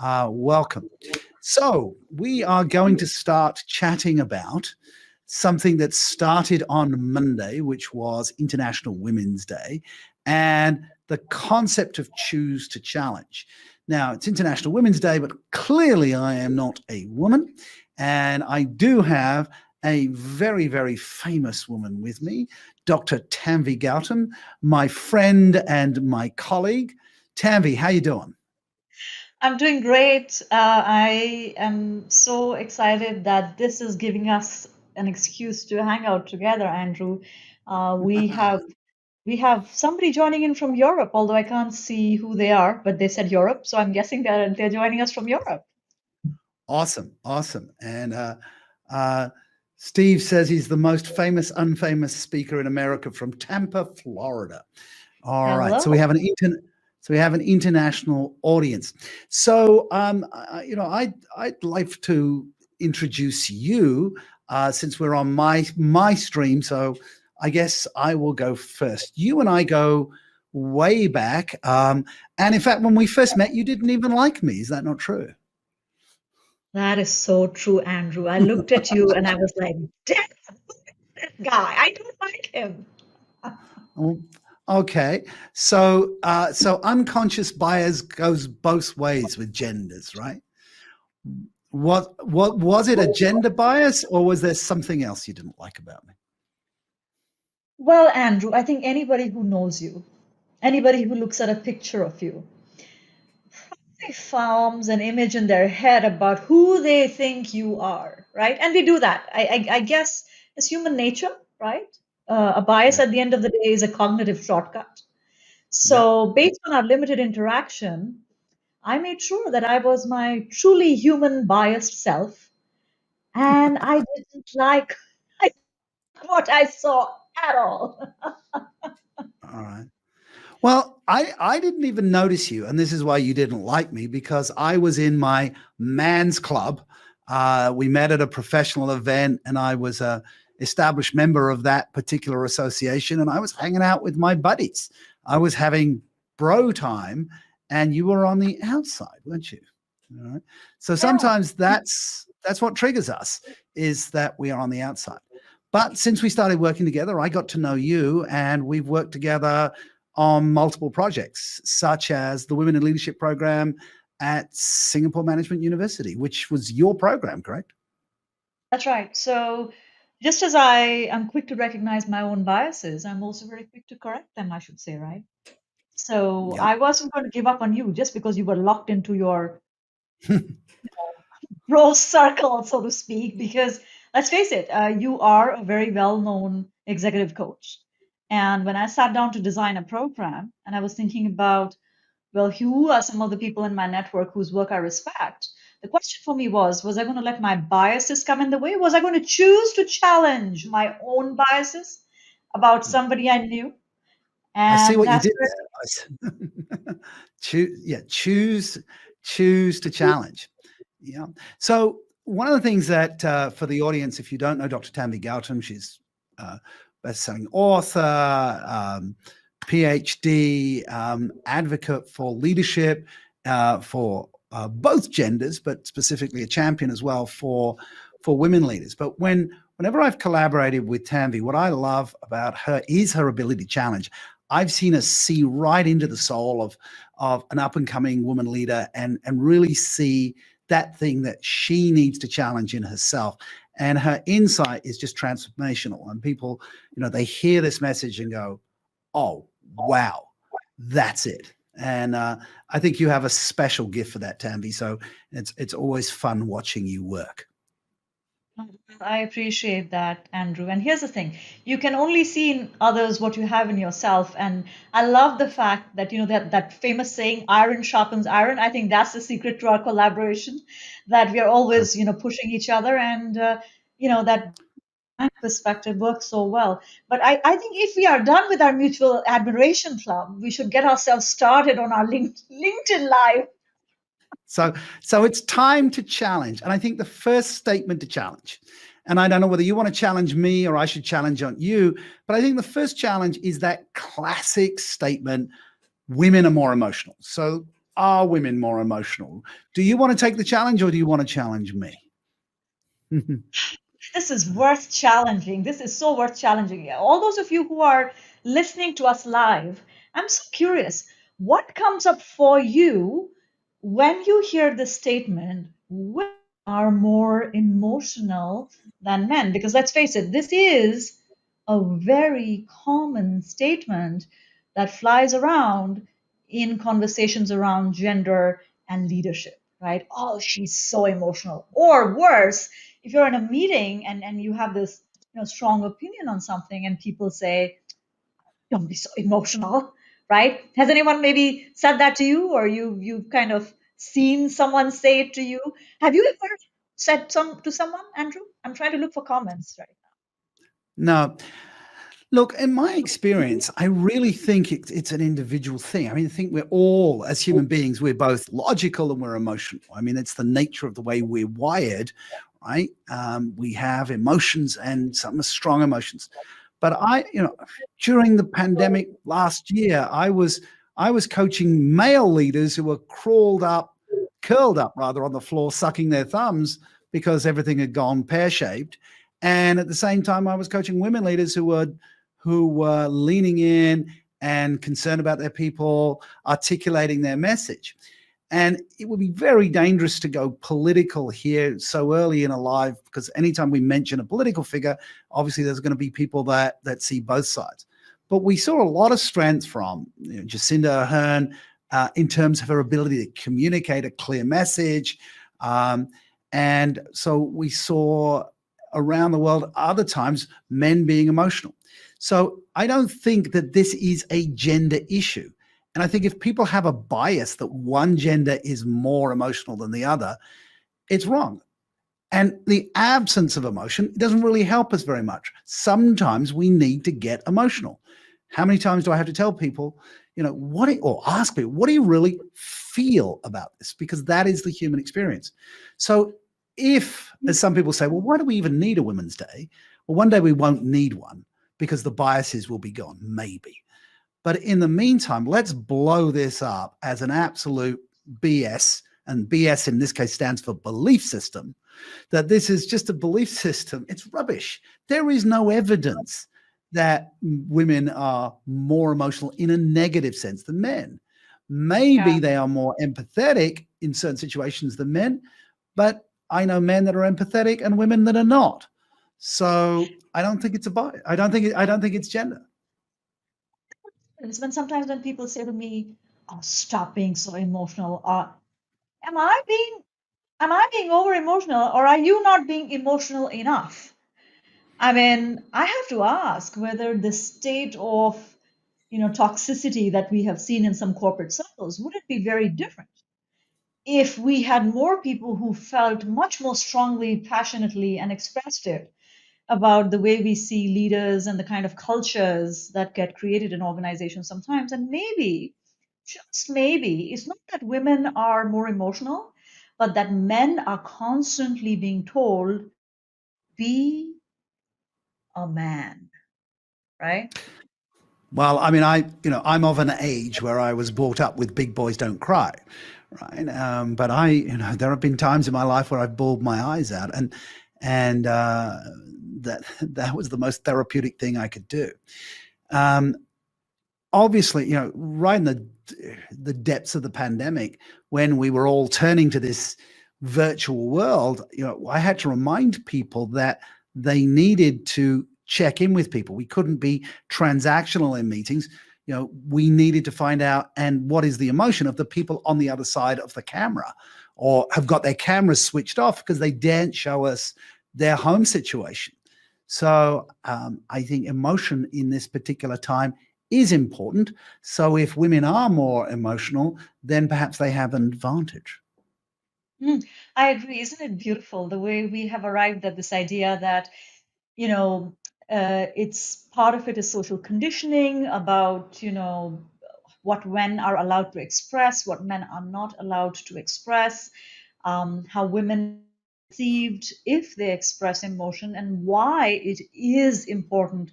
Welcome. So, we are going to start chatting about something that started on Monday, which was International Women's Day, and the concept of choose to challenge. Now, it's International Women's Day, but clearly I am not a woman, and I do have a very, very famous woman with me, Dr. Tanvi Gautam, my friend and my colleague. Tanvi, how you doing? I'm doing great. I am so excited that this is giving us an excuse to hang out together, Andrew. We have somebody joining in from Europe, although I can't see who they are, but they said Europe, so I'm guessing they're joining us from Europe. Awesome, awesome. And uh, Steve says he's the most famous, unfamous speaker in America from Tampa, Florida. All right, so we Hello. have an international audience. So I'd like to introduce you since we're on my stream. So I guess I will go first. You and I go way back, and in fact, when we first met, you didn't even like me. Is that not true? That is so true, Andrew. I looked at you and I was like, damn, that guy, I don't like him. Oh, okay, so unconscious bias goes both ways with genders, right? What was it, a gender bias, or was there something else you didn't like about me? Well, Andrew, I think anybody who knows you, anybody who looks at a picture of you, forms an image in their head about who they think you are, right? And we do that. I guess it's human nature, right? A bias Yeah, at the end of the day is a cognitive shortcut. yeah. So, based on our limited interaction, I made sure that I was my truly human biased self, and I didn't like what I saw at all. All right. Well, I didn't even notice you, and this is why you didn't like me, because I was in my man's club. We met at a professional event, and I was a established member of that particular association, and I was hanging out with my buddies. I was having bro time, and you were on the outside, weren't you? All right. So Yeah. sometimes that's what triggers us, is that we are on the outside. But since we started working together, I got to know you, and we've worked together on multiple projects, such as the Women in Leadership program at Singapore Management University, which was your program, correct? That's right. So, just as I am quick to recognize my own biases, I'm also very quick to correct them, I should say, right? So, Yep. I wasn't going to give up on you just because you were locked into your rose circle, so to speak, because let's face it, you are a very well known executive coach. And when I sat down to design a program and I was thinking about, well, who are some of the people in my network whose work I respect? The question for me was I going to let my biases come in the way? Was I going to choose to challenge my own biases about somebody I knew? I see And what you that's did where, there. Choose to challenge. Yeah. So one of the things that for the audience, if you don't know Dr. Tanvi Gautam, she's best-selling author, PhD, advocate for leadership for both genders, but specifically a champion as well for women leaders. But whenever I've collaborated with Tanvi, what I love about her is her ability to challenge. I've seen her see right into the soul of an up and coming woman leader, and really see that thing that she needs to challenge in herself. And her insight is just transformational. And people, they hear this message and go, oh, wow, that's it. And I think you have a special gift for that, Tanvi. So it's always fun watching you work. I appreciate that, Andrew. And here's the thing, you can only see in others what you have in yourself. And I love the fact that, that famous saying, iron sharpens iron. I think that's the secret to our collaboration, that we are always, pushing each other. And, that perspective works so well. But I think if we are done with our mutual admiration club, we should get ourselves started on our LinkedIn Live. So it's time to challenge. And I think the first statement to challenge, and I don't know whether you want to challenge me or I should challenge on you, but I think the first challenge is that classic statement, women are more emotional. So Are women more emotional? Do you want to take the challenge or do you want to challenge me? This is worth challenging. This is so worth challenging. All those of you who are listening to us live, I'm so curious. What comes up for you when you hear the statement, women are more emotional than men? Because let's face it, this is a very common statement that flies around in conversations around gender and leadership, right? Oh, she's so emotional. Or worse, if you're in a meeting and you have this strong opinion on something and people say, don't be so emotional, right? Has anyone maybe said that to you, or you've kind of seen someone say it to you? Have you ever said some to someone, Andrew? I'm trying to look for comments right No. Look, in my experience, I really think it's an individual thing. I mean, I think we're all, as human beings, we're both logical and we're emotional. I mean, it's the nature of the way we're wired, right? We have emotions and some are strong emotions. But during the pandemic last year, I was coaching male leaders who were curled up rather on the floor, sucking their thumbs because everything had gone pear shaped. And at the same time, I was coaching women leaders who were leaning in and concerned about their people, articulating their message. And it would be very dangerous to go political here so early in a live, because anytime we mention a political figure, obviously there's going to be people that see both sides. But we saw a lot of strength from Jacinda Ardern in terms of her ability to communicate a clear message. Um, and so we saw around the world other times men being emotional. So I don't think that this is a gender issue. And I think if people have a bias that one gender is more emotional than the other, it's wrong. And the absence of emotion doesn't really help us very much. Sometimes we need to get emotional. How many times do I have to tell people, or ask people, what do you really feel about this? Because that is the human experience. So if, as some people say, well, why do we even need a Women's Day? Well, one day we won't need one because the biases will be gone, maybe. But in the meantime, let's blow this up as an absolute BS. And BS in this case stands for belief system, that this is just a belief system. It's rubbish. There is no evidence that women are more emotional in a negative sense than men. Maybe now? they are more empathetic in certain situations than men, but I know men that are empathetic and women that are not. So I don't think it's a bias. I don't think it's gender. It's when sometimes when people say to me, "Oh, stop being so emotional," am I being am I being over emotional, or are you not being emotional enough? I mean, I have to ask whether the state of toxicity that we have seen in some corporate circles would it be very different if we had more people who felt much more strongly, passionately, and expressed it about the way we see leaders and the kind of cultures that get created in organizations sometimes. And maybe, just maybe, it's not that women are more emotional, but that men are constantly being told, be a man, right? Well, I mean, I'm of an age where I was brought up with "big boys don't cry," right? But there have been times in my life where I've bawled my eyes out, and that was the most therapeutic thing I could do. Um, Obviously, right in the depths of the pandemic, when we were all turning to this virtual world, I had to remind people that they needed to check in with people. We couldn't be transactional in meetings. We needed to find out and what is the emotion of the people on the other side of the camera, or have got their cameras switched off because they daren't show us their home situation. So I think emotion in this particular time is important. So if women are more emotional, then perhaps they have an advantage. Mm, I agree. Isn't it beautiful the way we have arrived at this idea that, you know, it's part of it is social conditioning about, what men are allowed to express, what men are not allowed to express, how women perceived if they express emotion, and why it is important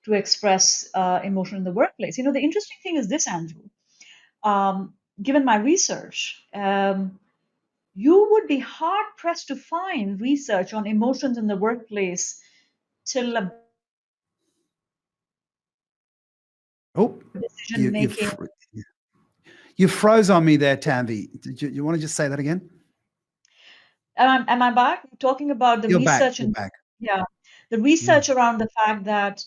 to express emotion in the workplace. The interesting thing is this, Andrew. given my research, you would be hard pressed to find research on emotions in the workplace till about Oh, decision you you making. fr- you froze on me there, Tanvi. Did you want to just say that again? Am I back? Talking about the You're back. research You're and back. yeah, the Mm. research around the fact that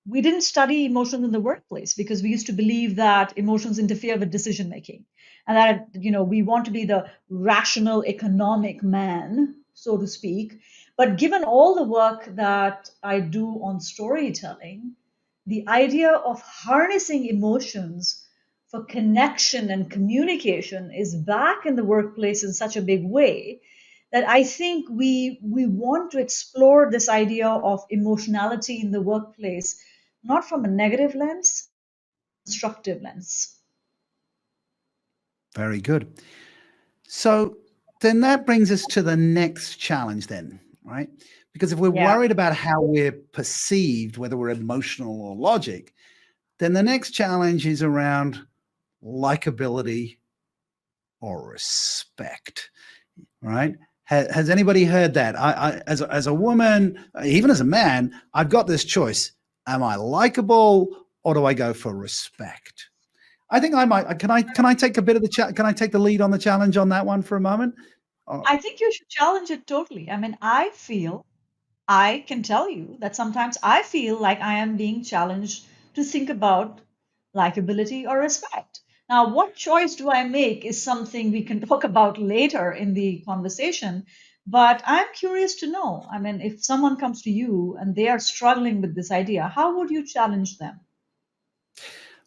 we didn't study emotions in the workplace because we used to believe that emotions interfere with decision making, and that we want to be the rational economic man, so to speak. But given all the work that I do on storytelling, the idea of harnessing emotions for connection and communication is back in the workplace in such a big way that I think we want to explore this idea of emotionality in the workplace, not from a negative lens, constructive lens. Very good. So then that brings us to the next challenge, then, right? Because if we're Yeah. worried about how we're perceived, whether we're emotional or logic, then the next challenge is around likability or respect, right? Has anybody heard that? As a woman, even as a man, I've got this choice. Am I likable or do I go for respect? I think I might. Can I take a bit of the can I take the lead on the challenge on that one for a moment? Oh, I think you should challenge it totally. I mean, I can tell you that sometimes I feel like I am being challenged to think about likability or respect. Now, what choice do I make is something we can talk about later in the conversation. But I'm curious to know. I mean, if someone comes to you and they are struggling with this idea, how would you challenge them?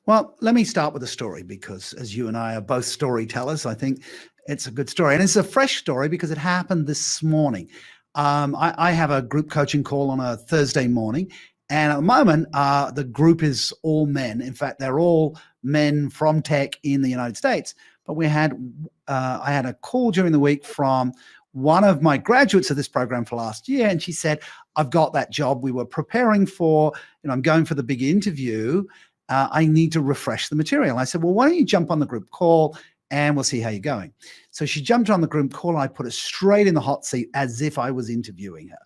well, let me start with a story because as you and I are both storytellers, I think it's a good story. And it's a fresh story because it happened this morning. I have a group coaching call on a Thursday morning. And at the moment, the group is all men. In fact, they're all men from tech in the United States. But I had a call during the week from one of my graduates of this program for last year. And she said, I've got that job we were preparing for. I'm going for the big interview. I need to refresh the material. I said, well, why don't you jump on the group call and we'll see how you're going. So she jumped on the group call and I put her straight in the hot seat as if I was interviewing her.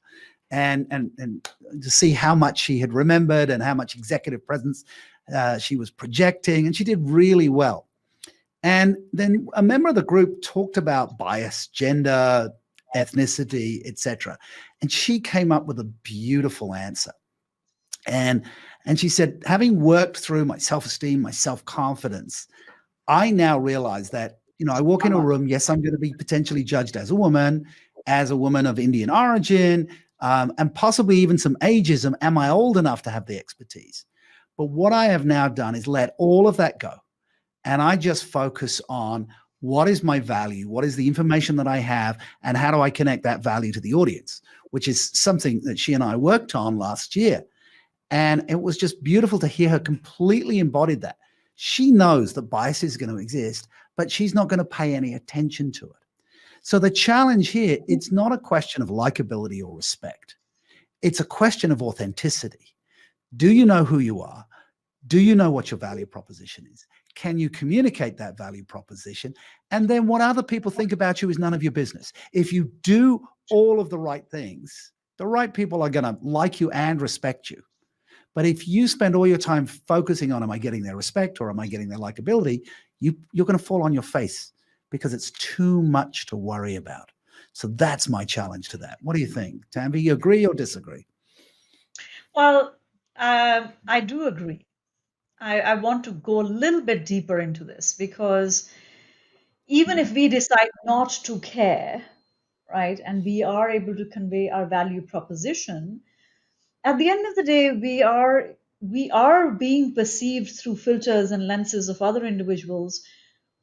And to see how much she had remembered and how much executive presence she was projecting, and she did really well. And then a member of the group talked about bias, gender, ethnicity, etc. And she came up with a beautiful answer. And and she said, having worked through my self-esteem, my self-confidence, I now realize that, I walk in a room, yes, I'm going to be potentially judged as a woman of Indian origin, and possibly even some ageism. Am I old enough to have the expertise? But what I have now done is let all of that go. And I just focus on what is my value, what is the information that I have, and how do I connect that value to the audience, which is something that she and I worked on last year. And it was just beautiful to hear her completely embodied that. She knows that bias is going to exist, but she's not going to pay any attention to it. So the challenge here, it's not a question of likability or respect. It's a question of authenticity. Do you know who you are? Do you know what your value proposition is? Can you communicate that value proposition? And then what other people think about you is none of your business. If you do all of the right things, the right people are going to like you and respect you. But if you spend all your time focusing on, am I getting their respect or am I getting their likability, you're going to fall on your face because it's too much to worry about. So that's my challenge to that. What do you think, Tanvi? You agree or disagree? Well, I do agree. I want to go a little bit deeper into this because even if we decide not to care, right, and we are able to convey our value proposition, at the end of the day we are being perceived through filters and lenses of other individuals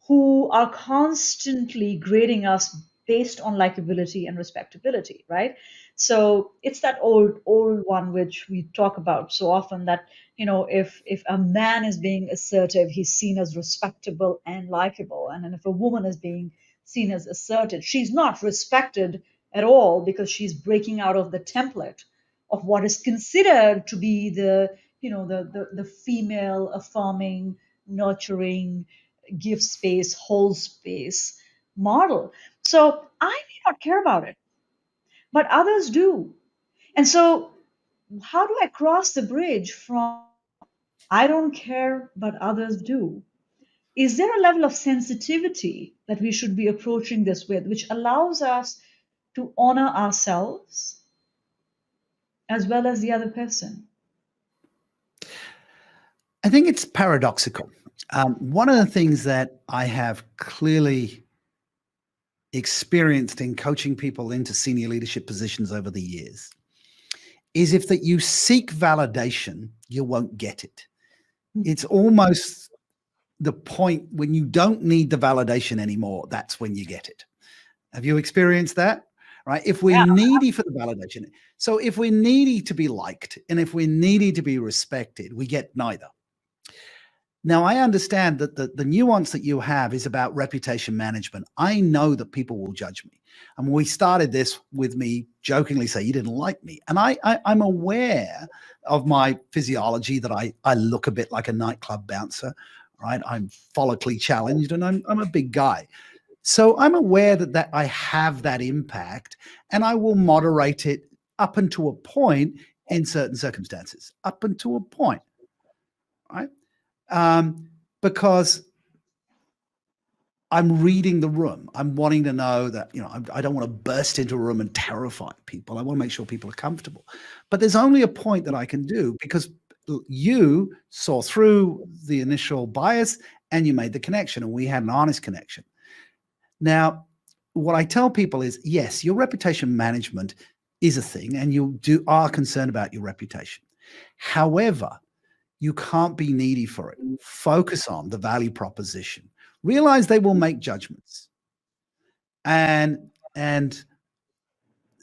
who are constantly grading us based on likability and respectability, right? So it's that old one which we talk about so often, that if a man is being assertive, he's seen as respectable and likable, and then if a woman is being seen as assertive, she's not respected at all because she's breaking out of the template of what is considered to be the female affirming, nurturing, give space, hold space model. So I may not care about it, but others do. And so, how do I cross the bridge from I don't care, but others do? Is there a level of sensitivity that we should be approaching this with, which allows us to honor ourselves as well as the other person? I think it's paradoxical. One of the things that I have clearly experienced in coaching people into senior leadership positions over the years is if that you seek validation, you won't get it. It's almost the point when you don't need the validation anymore, that's when you get it. Have you experienced that? Right? If we're Yeah. needy for the validation, so if we're needy to be liked and if we're needy to be respected, we get neither. Now, I understand that the nuance that you have is about reputation management. I know that people will judge me. And we started this with me jokingly say, you didn't like me. And I'm aware of my physiology that I look a bit like a nightclub bouncer, right? I'm follically challenged and I'm a big guy. So I'm aware that I have that impact and I will moderate it up until a point in certain circumstances, up until a point, right? Because I'm reading the room. I'm wanting to know that, I don't want to burst into a room and terrify people. I want to make sure people are comfortable. But there's only a point that I can do because you saw through the initial bias and you made the connection and we had an honest connection. Now, what I tell people is, yes, your reputation management is a thing and you are concerned about your reputation. However, you can't be needy for it. Focus on the value proposition. Realize they will make judgments. And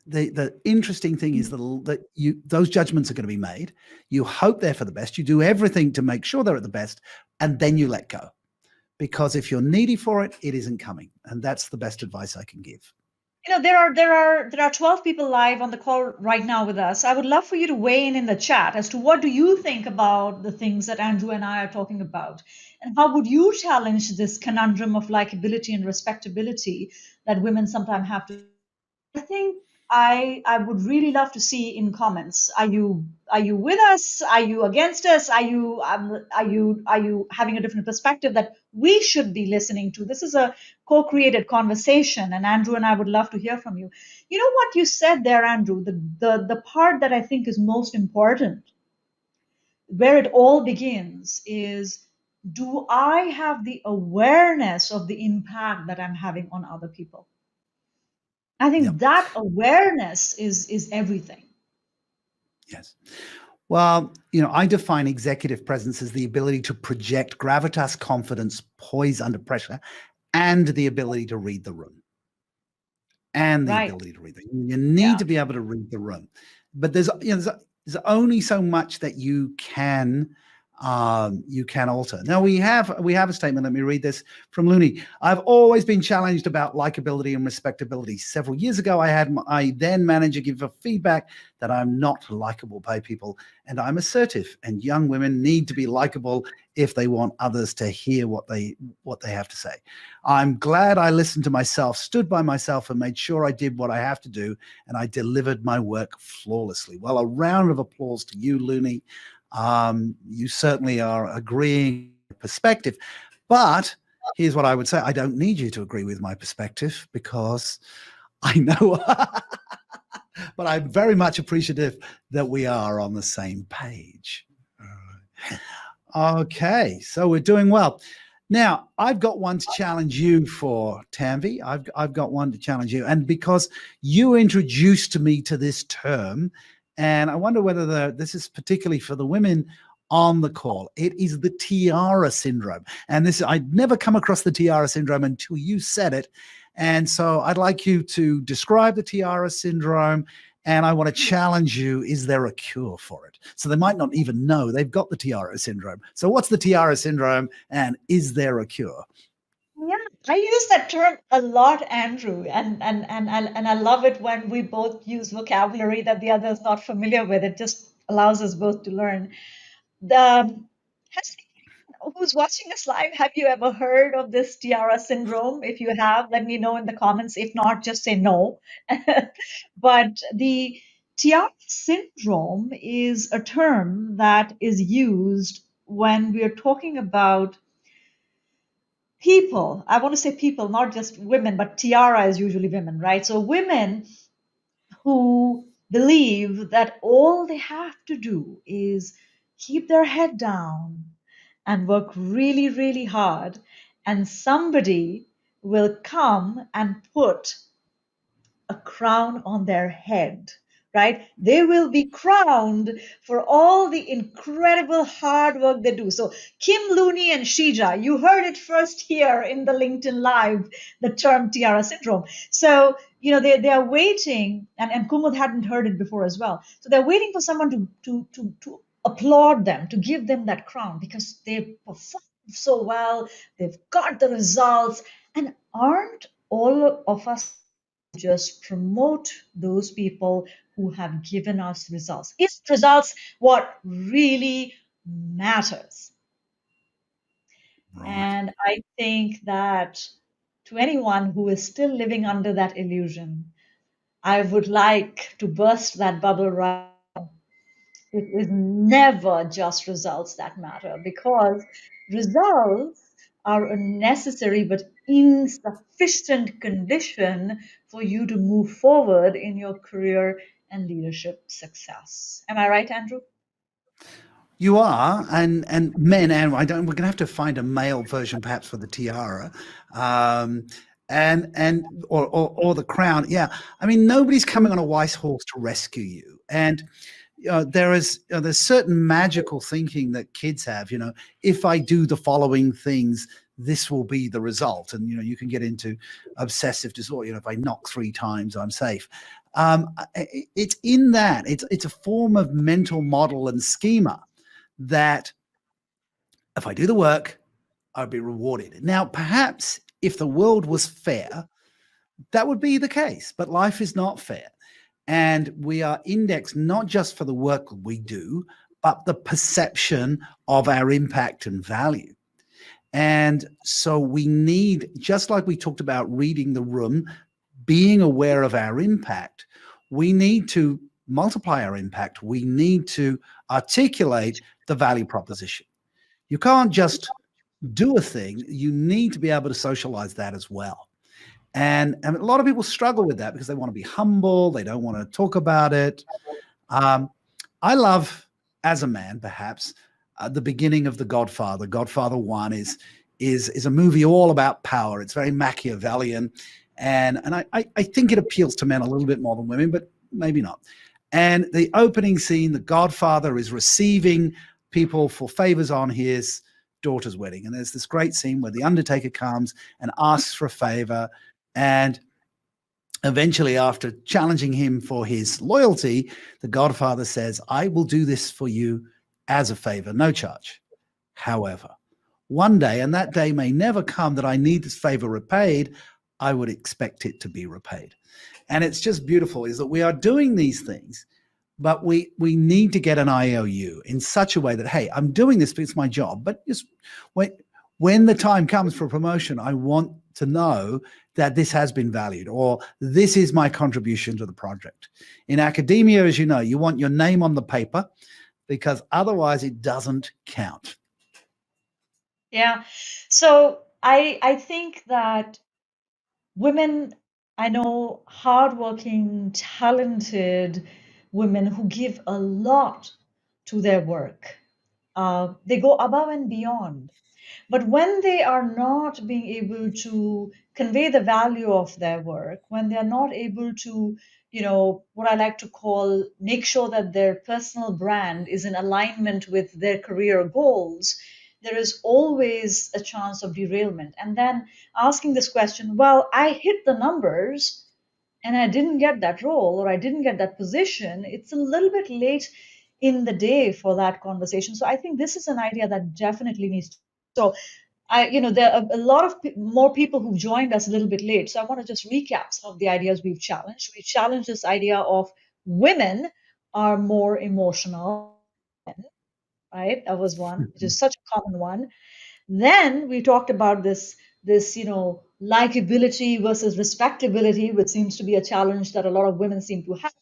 the interesting thing is that those judgments are going to be made. You hope they're for the best. You do everything to make sure they're at the best, and then you let go. Because if you're needy for it, it isn't coming. And that's the best advice I can give. There are 12 people live on the call right now with us. I would love for you to weigh in the chat as to what do you think about the things that Andrew and I are talking about, and how would you challenge this conundrum of likability and respectability that women sometimes have to. I think I would really love to see in comments. Are you with us? Are you against us? Are you having a different perspective that we should be listening to? This is a co-created conversation, and Andrew and I would love to hear from you. You know what you said there, Andrew? The part that I think is most important, where it all begins, is do I have the awareness of the impact that I'm having on other people? I Yep. think that awareness is everything. Yes. Well, I define executive presence as the ability to project gravitas, confidence, poise under pressure, and the ability to read the room. And the Right. ability to read the room. You need Yeah. to be able to read the room. But there's only so much that you can alter. Now we have a statement. Let me read this from Looney. I've always been challenged about likability and respectability. Several years ago, I had my then manager give a feedback that I'm not likable by people, and I'm assertive. And young women need to be likable if they want others to hear what they have to say. I'm glad I listened to myself, stood by myself, and made sure I did what I have to do, and I delivered my work flawlessly. Well, a round of applause to you, Looney. You certainly are agreeing with perspective, but here's what I would say. I don't need you to agree with my perspective because I know, but I'm very much appreciative that we are on the same page. Okay, so we're doing well. Now, I've got one to challenge you for, Tanvi. I've got one to challenge you. And because you introduced me to this term, and I wonder whether this is particularly for the women on the call. It is the Tiara Syndrome. And I'd never come across the Tiara Syndrome until you said it. And so I'd like you to describe the Tiara Syndrome. And I want to challenge you, is there a cure for it? So they might not even know they've got the Tiara Syndrome. So what's the Tiara Syndrome and is there a cure? Yeah, I use that term a lot, Andrew, and I love it when we both use vocabulary that the other is not familiar with. It just allows us both to learn. The who's watching us live, have you ever heard of this Tiara syndrome? If you have, let me know in the comments. If not, just say no. But the Tiara syndrome is a term that is used when we are talking about people. I want to say people, not just women, but tiara is usually women, right? So women who believe that all they have to do is keep their head down and work really, really hard, and somebody will come and put a crown on their head, right? They will be crowned for all the incredible hard work they do. So, Kim Looney and Shija, you heard it first here in the LinkedIn Live, the term Tiara syndrome. So, they are waiting, and Kumud hadn't heard it before as well. So, they're waiting for someone to applaud them, to give them that crown because they performed so well, they've got the results, and aren't all of us just promote those people who have given us results? Is results what really matters? Right. And I think that to anyone who is still living under that illusion, I would like to burst that bubble right. It is never just results that matter, because results are a necessary but insufficient condition for you to move forward in your career and leadership success. Am I right, Andrew? You are, and men, and I don't. We're going to have to find a male version, perhaps, for the tiara, um, and or the crown. Yeah, I mean, nobody's coming on a white horse to rescue you, and there's certain magical thinking that kids have. If I do the following things, this will be the result, and you can get into obsessive disorder. If I knock 3 times, I'm safe. It's in that. It's a form of mental model and schema that if I do the work, I'd be rewarded. Now, perhaps if the world was fair, that would be the case, but life is not fair. And we are indexed not just for the work we do, but the perception of our impact and value. And so we need, just like we talked about reading the room, being aware of our impact, we need to multiply our impact. We need to articulate the value proposition. You can't just do a thing, you need to be able to socialize that as well. And a lot of people struggle with that because they want to be humble, they don't want to talk about it. Um, I love, as a man, perhaps, the beginning of The Godfather. Godfather One is a movie all about power. It's very Machiavellian, and I think it appeals to men a little bit more than women, but maybe not. And the opening scene, the Godfather is receiving people for favors on his daughter's wedding, and there's this great scene where the Undertaker comes and asks for a favor, and eventually, after challenging him for his loyalty, the Godfather says, I will do this for you as a favor, no charge. However, one day, and that day may never come, that I need this favor repaid, I would expect it to be repaid. And it's just beautiful is that we are doing these things, but we need to get an IOU in such a way that, hey, I'm doing this because it's my job, but just when the time comes for promotion, I want to know that this has been valued, or this is my contribution to the project. In academia, as you know, you want your name on the paper because otherwise it doesn't count. Yeah. So I think that women, I know hardworking, talented women who give a lot to their work. They go above and beyond. But when they are not being able to convey the value of their work, when they are not able to, what I like to call make sure that their personal brand is in alignment with their career goals, there is always a chance of derailment. And then asking this question, well, I hit the numbers and I didn't get that role or I didn't get that position, it's a little bit late in the day for that conversation. So I think this is an idea that definitely needs to. So there are a lot of more people who've joined us a little bit late. So I want to just recap some of the ideas we've challenged. We've challenged this idea of women are more emotional, right? That was one, which is such a common one. Then we talked about this likability versus respectability, which seems to be a challenge that a lot of women seem to have.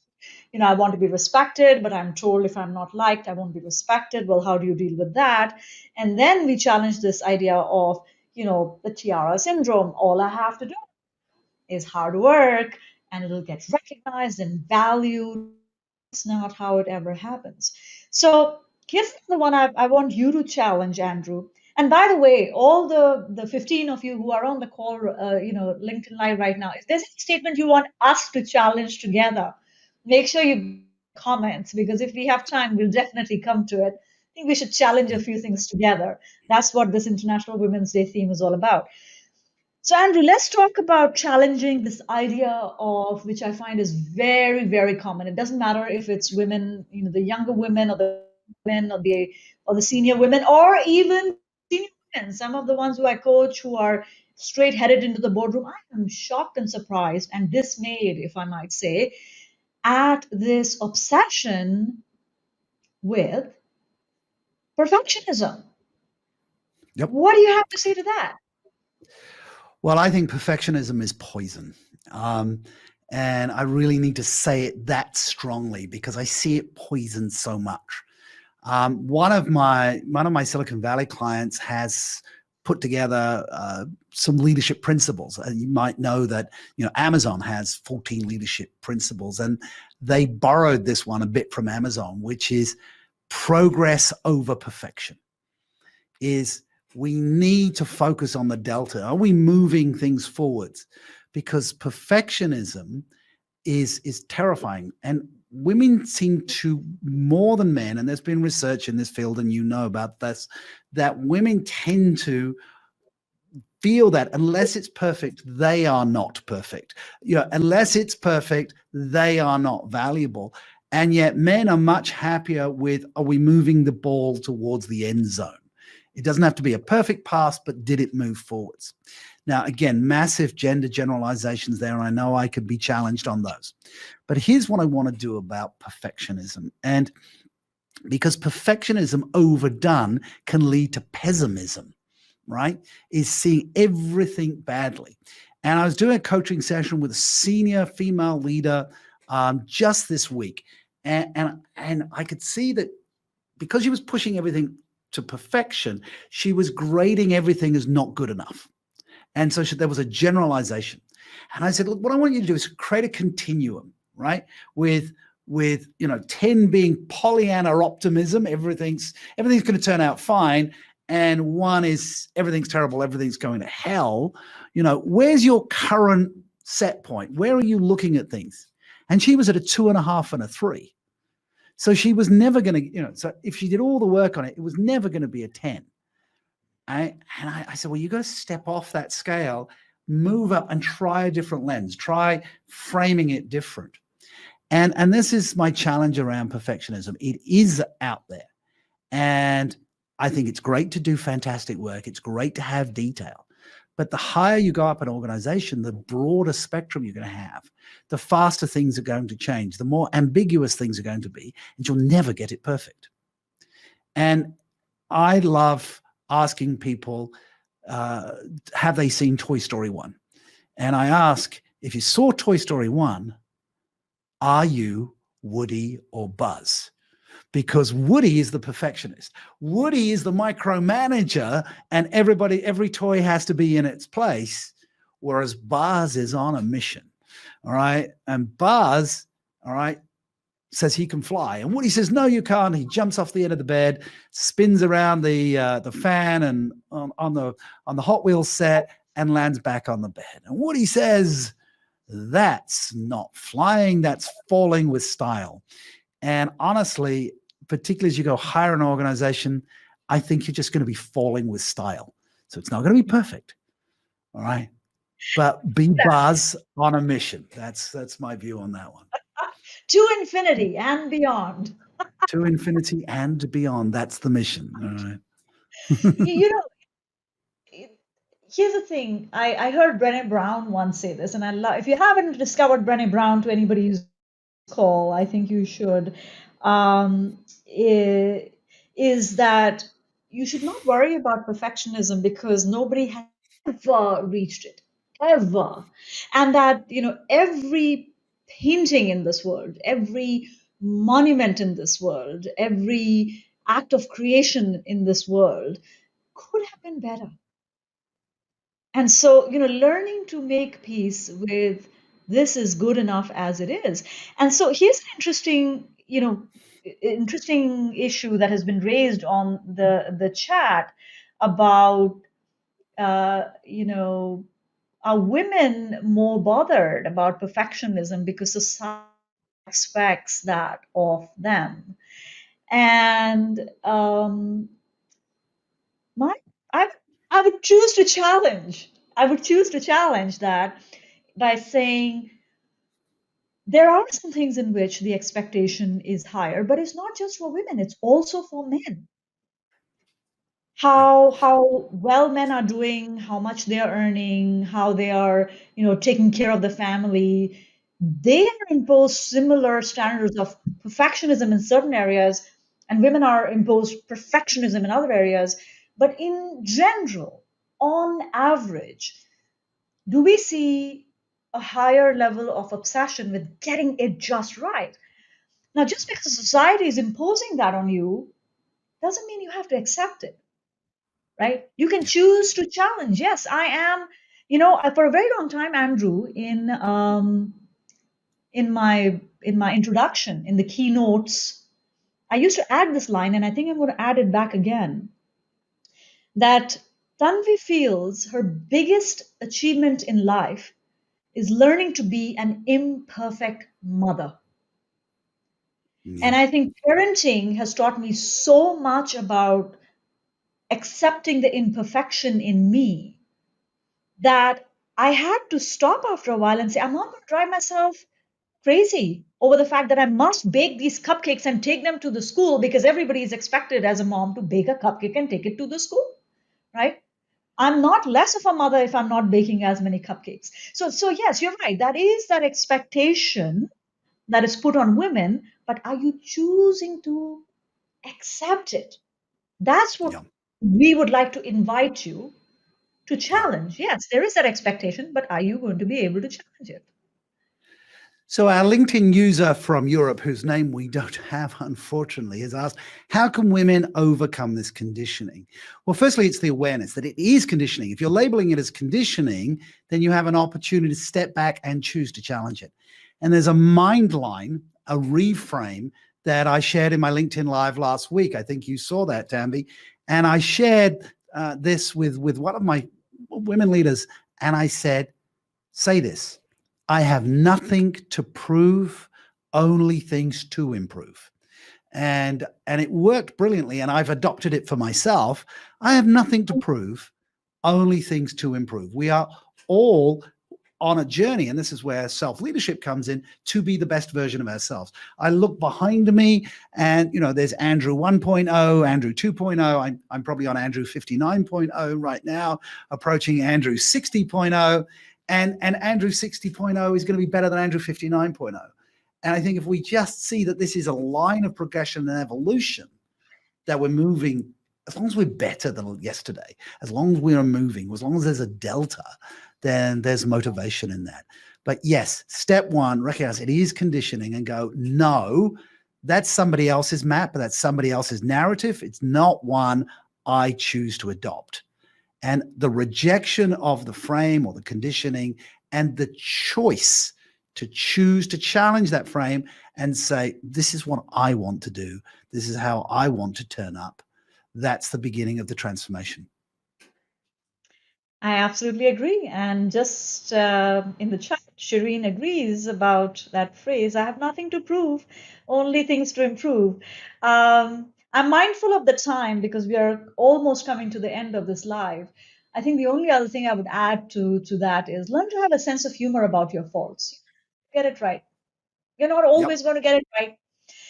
I want to be respected, but I'm told if I'm not liked, I won't be respected. Well, how do you deal with that? And then we challenge this idea of the Tiara syndrome. All I have to do is hard work and it'll get recognized and valued. That's not how it ever happens. So here's the one I want you to challenge, Andrew. And by the way, all the 15 of you who are on the call, LinkedIn Live right now, if there's a statement you want us to challenge together, make sure you comments, because if we have time, we'll definitely come to it. I think we should challenge a Yep. few things together. That's what this International Women's Day theme is all about. So, Andrew, let's talk about challenging this idea of which I find is very, very common. It doesn't matter if it's women, the younger women or the men or the senior women, or even senior women. Some of the ones who I coach who are straight headed into the boardroom, I am shocked and surprised and dismayed, if I might say, at this obsession with perfectionism. Yep. What do you have to say to that? Well, I think perfectionism is poison. Um, and I really need to say it that strongly because I see it poison so much. One of my Silicon Valley clients has put together some leadership principles, and you might know that Amazon has 14 leadership principles, and they borrowed this one a bit from Amazon, which is progress over perfection. Is we need to focus on the delta. Are we moving things forwards? Because perfectionism is terrifying, and women seem to, more than men, and there's been research in this field and about this, that women tend to feel that unless it's perfect, they are not perfect. Unless it's perfect, they are not valuable. And yet men are much happier with, are we moving the ball towards the end zone? It doesn't have to be a perfect pass, but did it move forwards? Now, again, massive gender generalizations there. And I know I could be challenged on those. But here's what I want to do about perfectionism. And because perfectionism overdone can lead to pessimism, right? Is seeing everything badly. And I was doing a coaching session with a senior female leader just this week. And I could see that because she was pushing everything to perfection, she was grading everything as not good enough. And so there was a generalization. And I said, look, what I want you to do is create a continuum, right? With 10 being Pollyanna optimism, everything's going to turn out fine, and one is everything's terrible, everything's going to hell. Where's your current set point? Where are you looking at things? And she was at a 2.5 and a 3. So she was never going to, so if she did all the work on it, it was never going to be a 10. I said, well, you got to step off that scale, move up and try a different lens, try framing it different. And this is my challenge around perfectionism. It is out there. And I think it's great to do fantastic work. It's great to have detail. But the higher you go up an organization, the broader spectrum you're going to have, the faster things are going to change, the more ambiguous things are going to be, and you'll never get it perfect. And I love asking people, have they seen Toy Story 1? And I ask, if you saw Toy Story 1, are you Woody or Buzz? Because Woody is the perfectionist. Woody is the micromanager, and every toy has to be in its place, whereas Buzz is on a mission. All right. And Buzz, all right, says he can fly. And Woody says, no, you can't. He jumps off the end of the bed, spins around the fan and on the Hot Wheels set and lands back on the bed. And Woody says, that's not flying, that's falling with style. And honestly, particularly as you go higher in an organization, I think you're just going to be falling with style. So it's not going to be perfect. All right. But be Buzz on a mission. That's my view on that one. To infinity and beyond. To infinity and beyond. That's the mission. All right. You know, here's the thing. I heard Brené Brown once say this, and I love. If you haven't discovered Brené Brown to anybody's call, I think you should. Um, is that you should not worry about perfectionism because nobody has ever reached it, ever. And that, every painting in this world, every monument in this world, every act of creation in this world could have been better. And so, learning to make peace with this is good enough as it is. And so here's an interesting issue that has been raised on the chat about, are women more bothered about perfectionism because society expects that of them? And my I I would choose to challenge. I would choose to challenge that by saying there are some things in which the expectation is higher, but it's not just for women, it's also for men. Yeah. How well men are doing, how much they are earning, how they are, taking care of the family. They are imposed similar standards of perfectionism in certain areas, and women are imposed perfectionism in other areas. But in general, on average, do we see a higher level of obsession with getting it just right? Now, just because society is imposing that on you doesn't mean you have to accept it, right? You can Yeah. choose to challenge. Yes, I am. For a very long time, Andrew, in my introduction, in the keynotes, I used to add this line, and I think I'm going to add it back again. That Tanvi feels her biggest achievement in life is learning to be an imperfect mother. Yeah. And I think parenting has taught me so much about accepting the imperfection in me that I had to stop after a while and say, I'm not going to drive myself crazy over the fact that I must bake these cupcakes and take them to the school because everybody is expected as a mom to bake a cupcake and take it to the school, right? I'm not less of a mother if I'm not baking as many cupcakes. So yes, you're right. That is that expectation that is put on women, but are you choosing to accept it? That's what Yeah. we would like to invite you to Yeah. challenge. Yes, there is that expectation, but are you going to be able to challenge it? So our LinkedIn user from Europe, whose name we don't have, unfortunately, has asked, how can women overcome this conditioning? Well, firstly, it's the awareness that it is conditioning. If you're labeling it as conditioning, then you have an opportunity to step back and choose to challenge it. And there's a mind line, a reframe that I shared in my LinkedIn Live last week. I think you saw that, Tanvi. And I shared this with one of my women leaders. And I said, say this: I have nothing to prove, only things to improve. And it worked brilliantly, and I've adopted it for myself. I have nothing to prove, only things to improve. We are all on a journey, and this is where self-leadership comes in, to be the best version of ourselves. I look behind me, and there's Andrew 1.0, Andrew 2.0. I'm probably on Andrew 59.0 right now, approaching Andrew 60.0, and Andrew 60.0 is going to be better than Andrew 59.0. And I think if we just see that this is a line of progression and evolution, that we're moving, as long as we're better than yesterday, as long as we are moving, as long as there's a delta, then there's motivation in that. But yes, step one, recognize it is conditioning and go, no, that's somebody else's map, that's somebody else's narrative. It's not one I choose to adopt. And the rejection of the frame or the conditioning and the choice to choose to challenge that frame and say, this is what I want to do. This is how I want to turn up. That's the beginning of the transformation. I absolutely agree. And just in the chat, Shireen agrees about that phrase I have nothing to prove, only things to improve. I'm mindful of the time because we are almost coming to the end of this live. I think the only other thing I would add to that is learn to have a sense of humor about your faults. Get it right. You're not Yep. always going to get it right.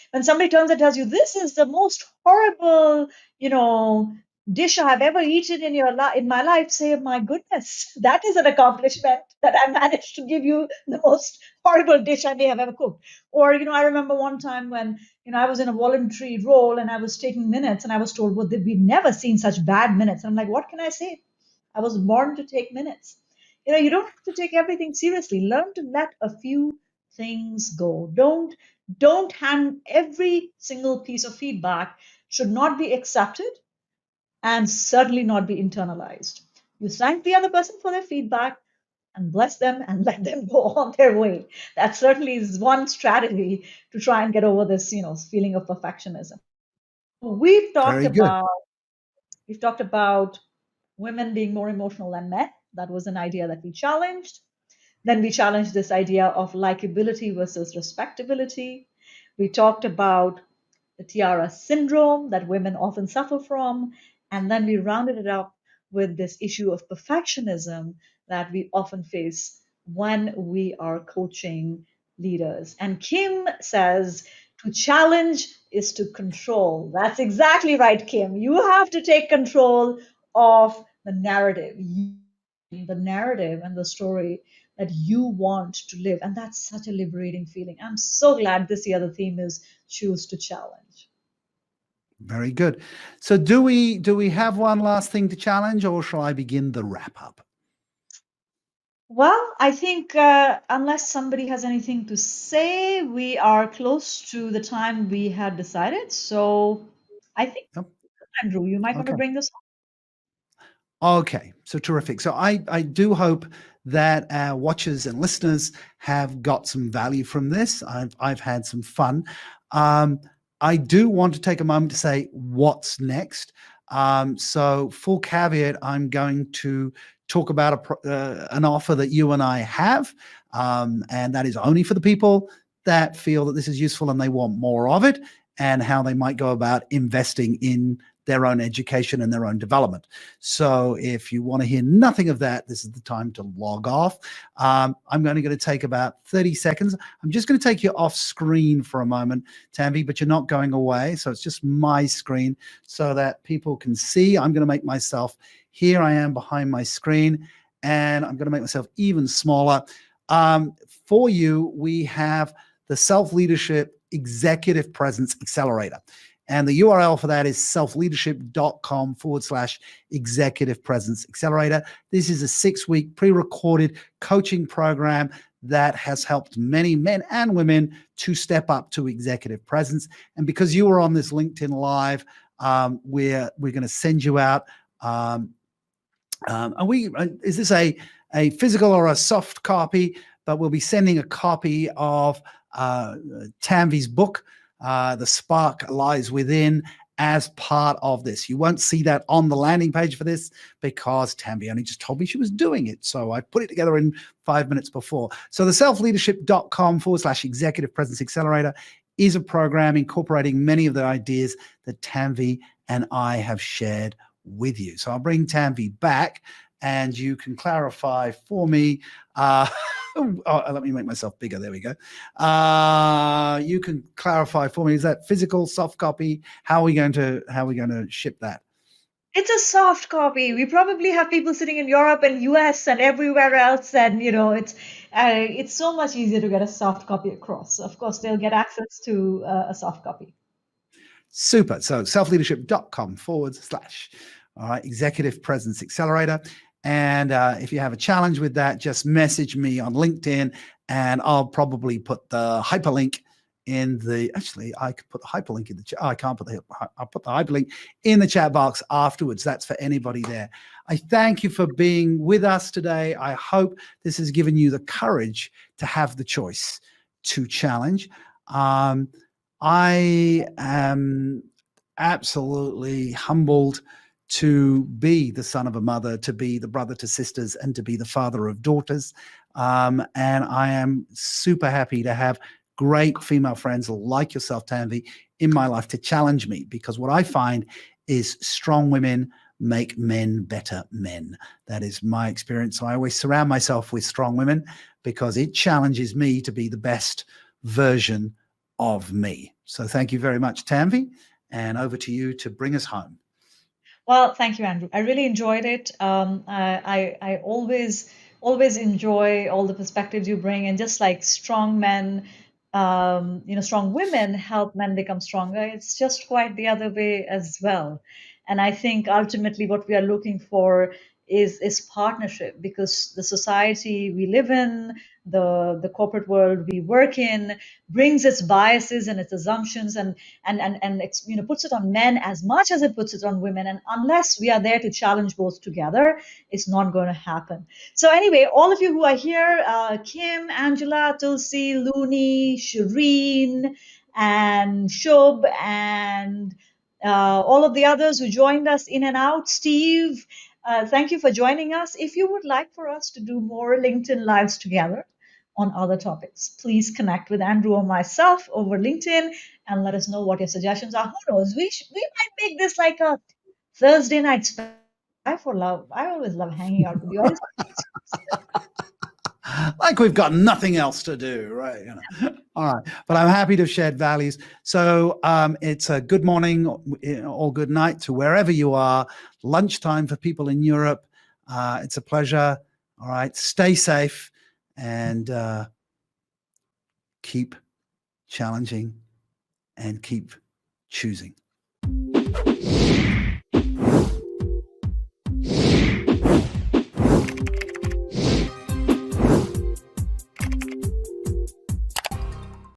When somebody turns and tells you this is the most horrible, you know, dish I have ever eaten in my life, say, my goodness, that is an accomplishment that I managed to give you the most horrible dish I may have ever cooked. Or, I remember one time when, I was in a voluntary role and I was taking minutes and I was told, well, we've never seen such bad minutes. And I'm like, what can I say? I was born to take minutes. You don't have to take everything seriously. Learn to let a few things go. Don't hand every single piece of feedback should not be accepted and certainly not be internalized. You thank the other person for their feedback and bless them and let them go on their way. That certainly is one strategy to try and get over this, feeling of perfectionism. We've talked Very good. about we've talked about women being more emotional than men. That was an idea that we challenged. Then we challenged this idea of likability versus respectability. We talked about the Tiara Syndrome that women often suffer from. And then we rounded it up with this issue of perfectionism that we often face when we are coaching leaders. And Kim says to challenge is to control. That's exactly right, Kim. You have to take control of the narrative. The narrative and the story that you want to live. And that's such a liberating feeling. I'm so glad this year the theme is choose to challenge. Very good. So do we have one last thing to challenge, or shall I begin the wrap up? Well, I think unless somebody has anything to say, we are close to the time we had decided. So I think, Yep. Andrew, you might want to Okay. bring this Okay, so terrific. So I do hope that our watchers and listeners have got some value from this. I've had some fun. Um, I do want to take a moment to say what's next. So full caveat, I'm going to talk about an offer that you and I have, and that is only for the people that feel that this is useful and they want more of it, and how they might go about investing in their own education and their own development. So if you want to hear nothing of that, this is the time to log off. I'm only going to take about 30 seconds. I'm just going to take you off screen for a moment, Tanvi, but you're not going away. So it's just my screen so that people can see. I'm going to make myself, here I am behind my screen, and I'm going to make myself even smaller. For you, we have the Self Leadership Executive Presence Accelerator. And the URL for that is selfleadership.com/executive presence accelerator. This is a 6-week pre-recorded coaching program that has helped many men and women to step up to executive presence. And because you were on this LinkedIn Live, we're going to send you out. Is this a physical or a soft copy? But we'll be sending a copy of Tanvi's book, The Spark Lies Within, as part of this. You won't see that on the landing page for this because Tanvi only just told me she was doing it. So I put it together in 5 minutes before. So the selfleadership.com/executive presence accelerator is a program incorporating many of the ideas that Tanvi and I have shared with you. So I'll bring Tanvi back and you can clarify for me. Let me make myself bigger. There we go. You can clarify for me. Is that physical, soft copy? How are we going to ship that? It's a soft copy. We probably have people sitting in Europe and US and everywhere else, and it's so much easier to get a soft copy across. Of course, they'll get access to a soft copy. Super. So selfleadership.com/. All right, Executive Presence Accelerator. And if you have a challenge with that, just message me on LinkedIn and I'll probably put the hyperlink in the, actually, I could put the hyperlink in the chat. Oh, I can't I'll put the hyperlink in the chat box afterwards. That's for anybody there. I thank you for being with us today. I hope this has given you the courage to have the choice to challenge. I am absolutely humbled to be the son of a mother, to be the brother to sisters, and to be the father of daughters. And I am super happy to have great female friends like yourself, Tanvi, in my life to challenge me, because what I find is strong women make men better men. That is my experience. So I always surround myself with strong women because it challenges me to be the best version of me. So thank you very much, Tanvi, and over to you to bring us home. Well, thank you, Andrew. I really enjoyed it. I always enjoy all the perspectives you bring, and just like strong men, strong women help men become stronger. It's just quite the other way as well. And I think ultimately what we are looking for is partnership, because the society we live in, the corporate world we work in, brings its biases and its assumptions, and puts it on men as much as it puts it on women. And unless we are there to challenge both together, it's not going to happen. So anyway, all of you who are here, Kim, Angela, Tulsi, Looney, Shireen, and Shub, and all of the others who joined us in and out, Steve, thank you for joining us. If you would like for us to do more LinkedIn lives together on other topics, please connect with Andrew or myself over LinkedIn and let us know what your suggestions are. Who knows? We might make this like a Thursday night spy for love. I always love hanging out with you. I just Like we've got nothing else to do, right? All right, but I'm happy to have shared values. So it's a good morning or good night to wherever you are. Lunchtime for people in Europe. It's a pleasure. All right, stay safe and keep challenging and keep choosing.